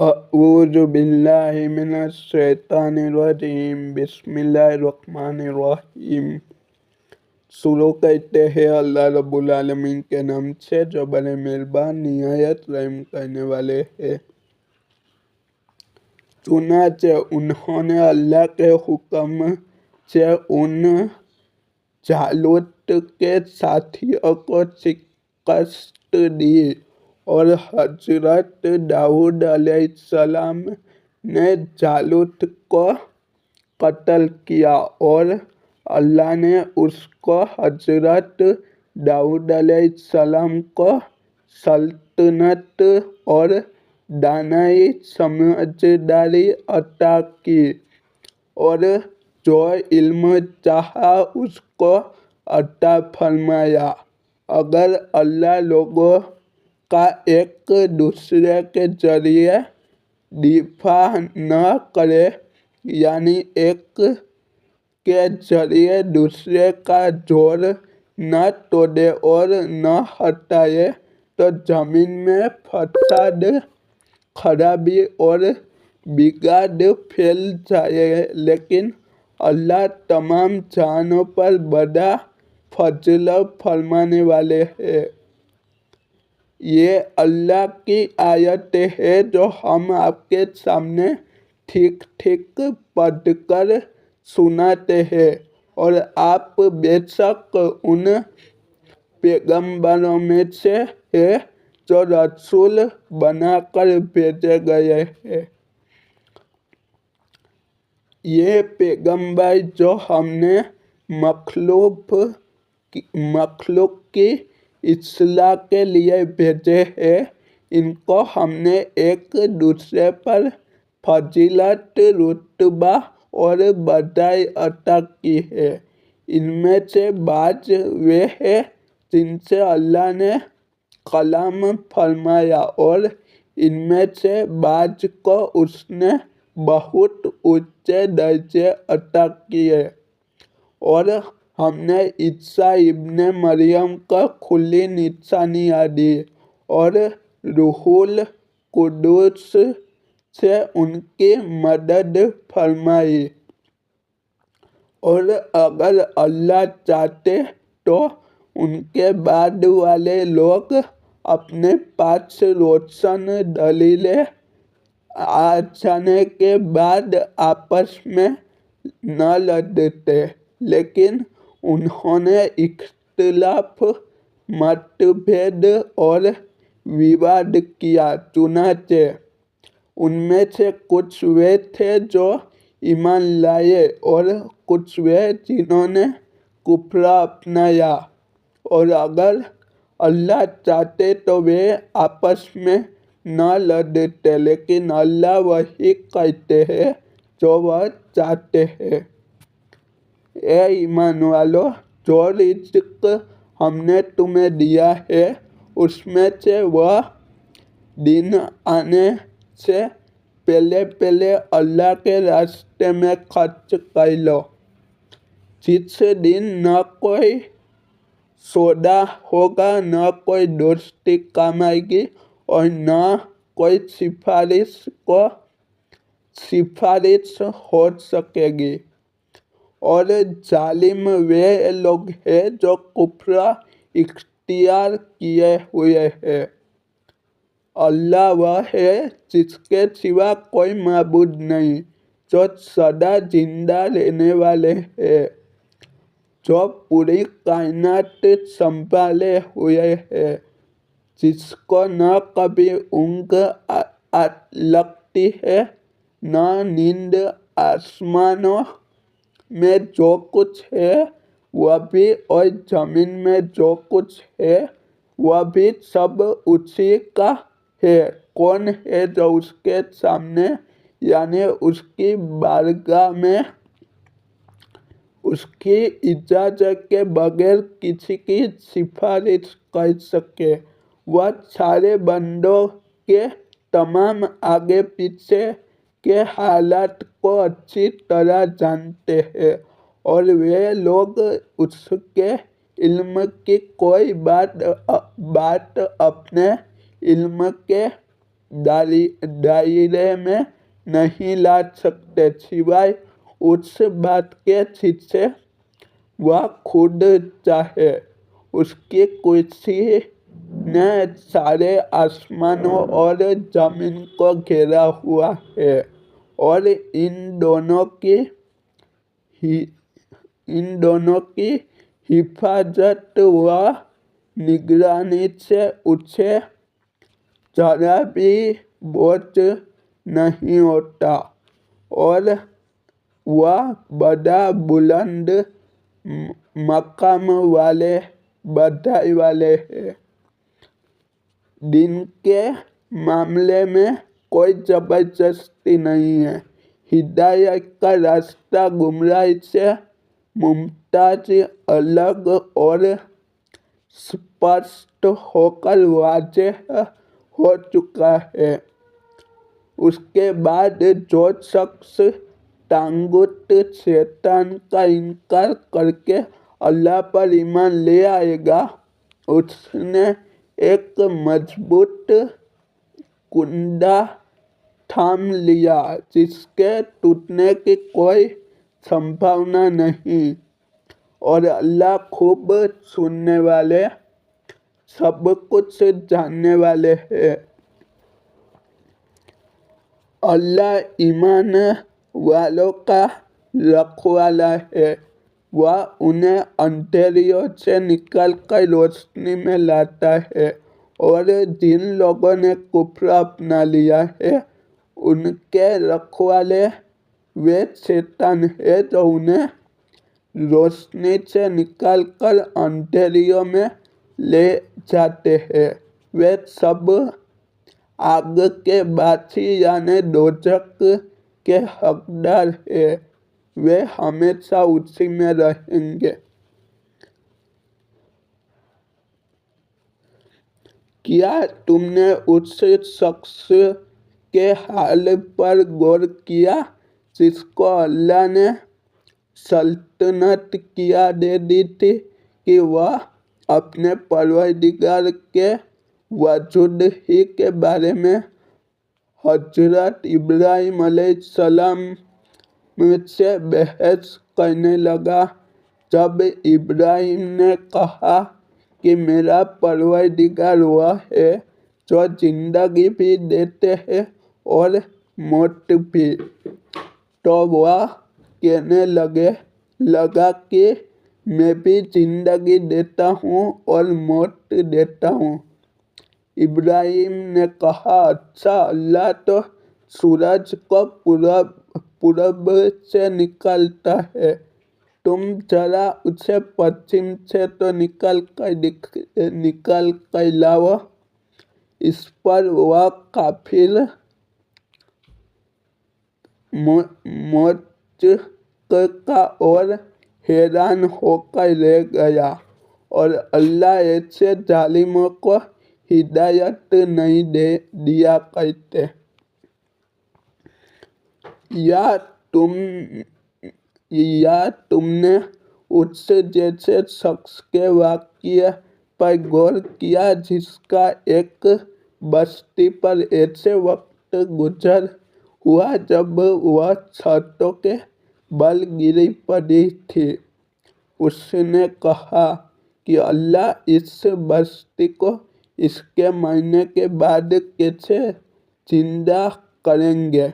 اعوذ باللہ من الشیطان الرجیم بسم اللہ الرحمن الرحیم۔ شروع کرتے ہیں اللہ رب العالمین کے نام سے جو بڑے مہربان نہایت رحم کرنے والے ہیں۔ چنانچہ انہوں نے اللہ کے حکم سے ان جالوت کے ساتھیوں کو شکست دی اور حضرت داؤد علیہ السلام نے جالوت کو قتل کیا اور اللہ نے اس کو حضرت داؤد علیہ السلام کو سلطنت اور دانائی سمجھداری عطا کی اور جو علم چاہا اس کو عطا فرمایا۔ اگر اللہ لوگوں کا ایک دوسرے کے ذریعے دفاع نہ کرے یعنی ایک کے ذریعے دوسرے کا جوڑ نہ توڑے اور نہ ہٹائے تو زمین میں فساد، خرابی اور بگاڑ پھیل جائے، لیکن اللہ تمام جہانوں پر بڑا فضل فرمانے والے ہیں۔ یہ اللہ کی آیتیں ہیں جو ہم آپ کے سامنے ٹھیک ٹھیک پڑھ کر سناتے ہیں، اور آپ بے شک ان پیغمبروں میں سے ہیں جو رسول بنا کر بھیجے گئے ہیں۔ یہ پیغمبر جو ہم نے مخلوق کی اصلاح کے لیے بھیجے ہیں، ان کو ہم نے ایک دوسرے پر فضیلت، رتبہ اور بڑائی عطا کی ہے۔ ان میں سے بعض وہ ہیں جن سے اللہ نے کلام فرمایا اور ان میں سے بعض کو اس نے بہت اونچے درجے عطا کیے، اور ہم نے عیسیٰ ابن مریم کو کھلی نشانیاں دی اور روح القدس سے ان کی مدد فرمائی، اور اگر اللہ چاہتے تو ان کے بعد والے لوگ اپنے پاس روشن دلیلیں آ جانے کے بعد آپس میں نہ لڑتے، لیکن انہوں نے اختلاف، مت بھید اور وواد کیا۔ چنانچہ ان میں سے کچھ وہ تھے جو ایمان لائے اور کچھ وہ جنہوں نے کفر اپنایا، اور اگر اللہ چاہتے تو وہ آپس میں نہ لڑتے، لیکن اللہ وہی کرتے ہیں جو وہ چاہتے ہیں۔ اے ایمان والو، جو رزق ہم نے تمہیں دیا ہے اس میں سے وہ دن آنے سے پہلے پہلے اللہ کے راستے میں خرچ کر لو، جس دن نہ کوئی سودا ہوگا، نہ کوئی دوستی کام آئے گی اور نہ کوئی سفارش ہو سکے گی، اور ظالم وہ لوگ ہیں جو کفر اختیار کیے ہوئے ہیں۔ اللہ وہ ہے جس کے سوا کوئی معبود نہیں، جو سدا زندہ رہنے والے ہے، جو پوری کائنات سنبھالے ہوئے ہے، جس کو نہ کبھی اونگ لگتی ہے نہ نیند۔ آسمانوں میں جو کچھ ہے وہ بھی اور زمین میں جو کچھ ہے وہ بھی سب اسی کا ہے۔ کون ہے جو اس کے سامنے یعنی اس کی بارگاہ میں اس کی اجازت کے بغیر کسی کی سفارش کر سکے؟ وہ سارے بندوں کے تمام آگے پیچھے کے حالات کو اچھی طرح جانتے ہیں، اور وہ لوگ اس کے علم کی کوئی بات اپنے علم کے दायरे में नहीं ला सकते, सिवाय उस बात के जिसे वह खुद चाहे। उसकी कुर्सी ने सारे आसमानों और जमीन को घेरा हुआ है और इन दोनों की हिफाजत व निगरानी से उसे जरा भी बोझ नहीं होता और वह बड़ा बुलंद मकाम वाले बधाई वाले हैं। दिन के मामले में कोई जबरदस्ती नहीं है। हिदायत का रास्ता गुमराही से मुमताज, अलग और स्पष्ट होकर वाज़ेह हो चुका है। उसके बाद जो शख्स तागुत शैतान का इनकार करके अल्लाह पर ईमान ले आएगा, उसने एक मजबूत कुंडा थाम लिया जिसके टूटने की कोई संभावना नहीं। और अल्लाह खूब सुनने वाले, सब कुछ जानने वाले हैं। अल्लाह ईमान वालों का रखवाला है। वह उन्हें अंधेरियों से निकाल कर रोशनी में लाता है और जिन लोगों ने कुफ्र अपना लिया है उनके रखवाले वे शैतान है जो उन्हें रोशनी से निकाल कर अंधेरियों में ले जाते हैं। वे सब आग के बासी यानी दोजख के हकदार हैं। वे हमेशा उसी में रहेंगे। क्या तुमने उस शख्स के हाल पर गौर किया जिसको अल्लाह ने सल्तनत किया दे दी थी कि वह अपने परवरदिगार के वजूद ही के बारे में हजरत इब्राहिम अलैहिस्सलाम से बहस करने लगा। जब इब्राहिम ने कहा कि मेरा परवरदिगार वह है जो जिंदगी भी देते हैं और मौत भी, तो वह कहने लगा कि मैं भी जिंदगी देता हूँ और मौत देता हूँ। इब्राहिम ने कहा, अच्छा, अल्लाह तो सूरज को पूरब से निकलता है, तुम जरा उसे पश्चिम से तो निकाल कर लाओ। इस पर वह काफिर मोचका और हैरान होकर रह गया और अल्लाह ऐसे जालिमों को हिदायत नहीं दिया करते। या तुमने उस जैसे शख्स के वाक़ये पर गौर किया जिसका एक बस्ती पर ऐसे वक्त गुजर हुआ जब वह छतों के बल गिरी पड़ी थी। उसने कहा कि अल्लाह इस बस्ती को इसके मरने के बाद कैसे जिंदा करेंगे।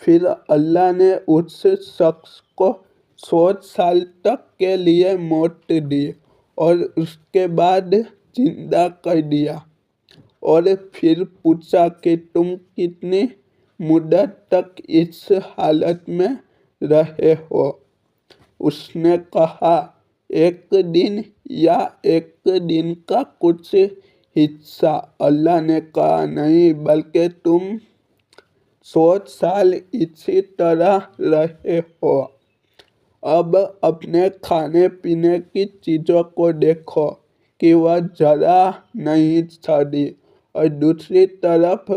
फिर अल्लाह ने उस शख्स को 100 साल तक के लिए मौत दी और उसके बाद जिंदा कर दिया और फिर पूछा कि तुम कितनी मुद्दत तक इस हालत में रहे हो। उसने कहा, एक दिन या एक दिन का कुछ हिस्सा। अल्लाह ने कहा, नहीं, बल्कि तुम 100 साल इसी तरह रहे हो। अब अपने खाने पीने की चीज़ों को देखो कि वह जरा नहीं सड़ी और दूसरी तरफ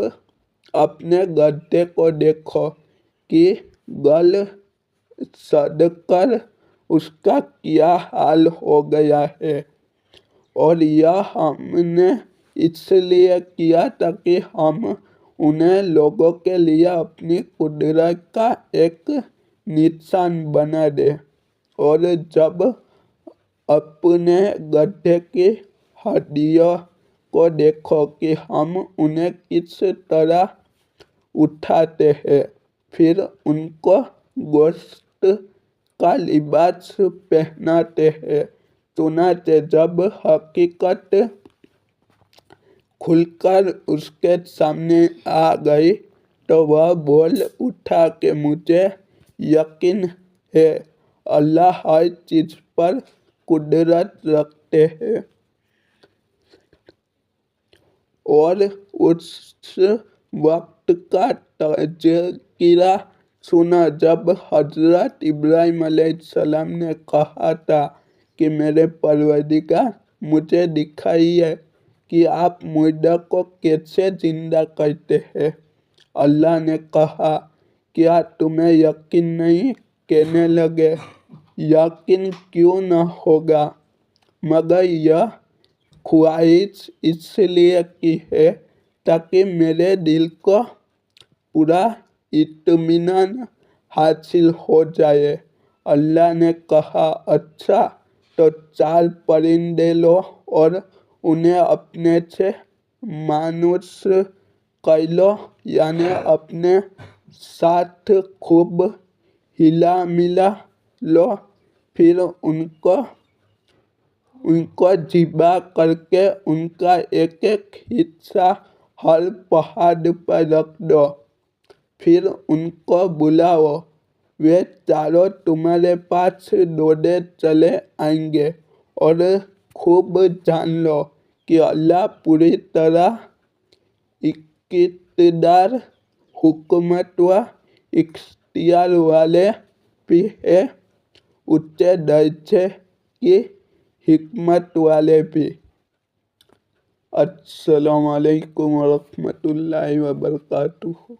अपने गड्ढे को देखो कि गल सड़कर उसका क्या हाल हो गया है। और यह हमने इसलिए किया ताकि हम उन्हें लोगों के लिए अपनी कुदरत का एक निशान बना दे। और जब अपने गड्ढे की हड्डियों को देखो कि हम उन्हें किस तरह उठाते हैं, फिर उनको गोश्त का लिबास पहनाते हैं। चुनाचे जब हकीकत खुलकर उसके सामने आ गई तो वह बोल उठा कि मुझे यकीन है अल्लाह हर चीज पर कुदरत रखते हैं। और उस वक्त का तज़किरा सुना जब हजरत इब्राहिम अलैहिस्सलाम ने कहा था कि मेरे परवरदिगार मुझे दिखाइए कि आप मुर्दा को कैसे जिंदा करते हैं। अल्लाह ने कहा, क्या तुम्हें यकीन नहीं? कहने लगे, यकीन क्यों न होगा, मगर यह ख्वाहिश इसलिए की है ताकि मेरे दिल को पूरा इत्मीनान हासिल हो जाए। अल्लाह ने कहा, अच्छा तो 4 परिंदे लो और उन्हें अपने से मानुस कर लो, यानी अपने साथ खूब हिला मिला लो। फिर उनको ज़िबा करके उनका एक एक हिस्सा हर पहाड़ पर रख दो। फिर उनको बुलाओ, वे चारों तुम्हारे पास दौड़े चले आएंगे। और खूब जान लो कि अल्लाह पूरी तरह इक़्तिदार, हुकूमत व इख्तियार वाले भी है, उच्च दर्जे की हिकमत वाले भी। अस्सलामु अलैकुम वरहमतुल्लाहि वबरकातुहू।